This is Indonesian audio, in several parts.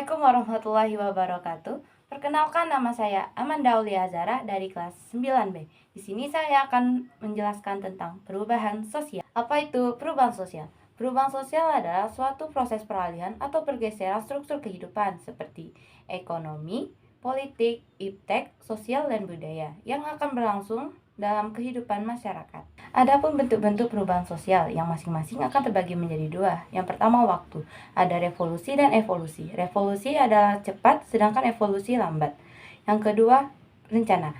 Assalamualaikum warahmatullahi wabarakatuh. Perkenalkan, nama saya Amanda Aulia Zara dari kelas 9B. Di sini saya akan menjelaskan tentang perubahan sosial. Apa itu perubahan sosial? Perubahan sosial adalah suatu proses peralihan atau pergeseran struktur kehidupan seperti ekonomi, politik, iptek, sosial, dan budaya yang akan berlangsung dalam kehidupan masyarakat. Adapun bentuk-bentuk perubahan sosial yang masing-masing akan terbagi menjadi dua. Yang pertama, waktu. Ada revolusi dan evolusi. Revolusi adalah cepat, sedangkan evolusi lambat. Yang kedua, rencana.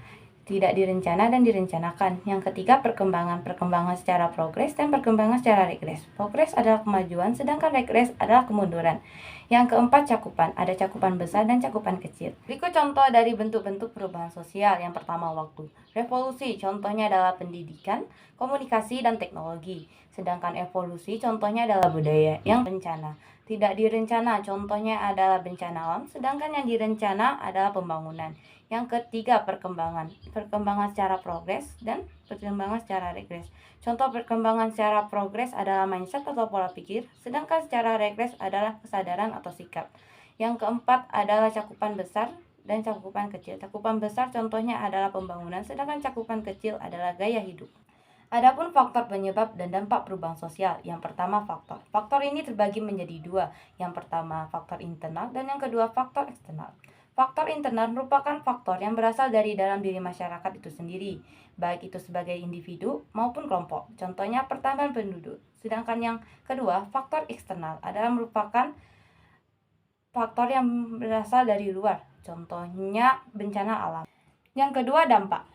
Tidak direncana dan direncanakan. Yang ketiga, perkembangan. Perkembangan secara progres dan perkembangan secara regres. Progres adalah kemajuan, sedangkan regres adalah kemunduran. Yang keempat, cakupan. Ada cakupan besar dan cakupan kecil. Berikut contoh dari bentuk-bentuk perubahan sosial. Yang pertama, waktu. Revolusi contohnya adalah pendidikan, komunikasi, dan teknologi. Sedangkan evolusi contohnya adalah budaya. Yang bencana. Tidak direncana contohnya adalah bencana alam, sedangkan yang direncana adalah pembangunan. Yang ketiga, perkembangan. Perkembangan secara progres dan perkembangan secara regres. Contoh perkembangan secara progres adalah mindset atau pola pikir, sedangkan secara regres adalah kesadaran atau sikap. Yang keempat adalah cakupan besar dan cakupan kecil. Cakupan besar contohnya adalah pembangunan, sedangkan cakupan kecil adalah gaya hidup. Adapun faktor penyebab dan dampak perubahan sosial. Yang pertama, faktor. Faktor ini terbagi menjadi dua. Yang pertama, faktor internal, dan yang kedua, faktor eksternal. Faktor internal merupakan faktor yang berasal dari dalam diri masyarakat itu sendiri, baik itu sebagai individu maupun kelompok. Contohnya pertambahan penduduk. Sedangkan yang kedua, faktor eksternal adalah merupakan faktor yang berasal dari luar. Contohnya bencana alam. Yang kedua, dampak.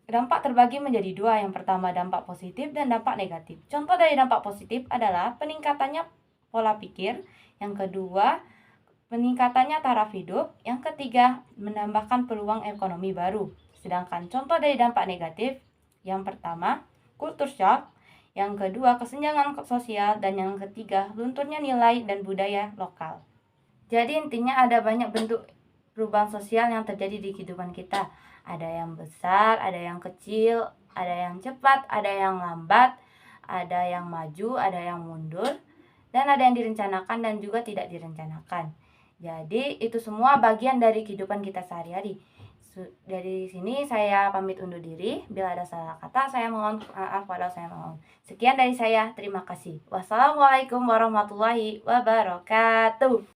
Dampak terbagi menjadi dua. Yang pertama, dampak positif dan dampak negatif. Contoh dari dampak positif adalah peningkatannya pola pikir. Yang kedua, peningkatannya taraf hidup. Yang ketiga, menambahkan peluang ekonomi baru. Sedangkan contoh dari dampak negatif, yang pertama, culture shock. Yang kedua, kesenjangan sosial. Dan yang ketiga, lunturnya nilai dan budaya lokal. Jadi intinya ada banyak bentuk perubahan sosial yang terjadi di kehidupan kita. Ada yang besar, ada yang kecil, ada yang cepat, ada yang lambat, ada yang maju, ada yang mundur, dan ada yang direncanakan dan juga tidak direncanakan. Jadi itu semua bagian dari kehidupan kita sehari-hari. Dari sini saya pamit undur diri. Bila ada salah kata saya mohon maaf, walau saya mohon. Sekian dari saya, terima kasih. Wassalamualaikum warahmatullahi wabarakatuh.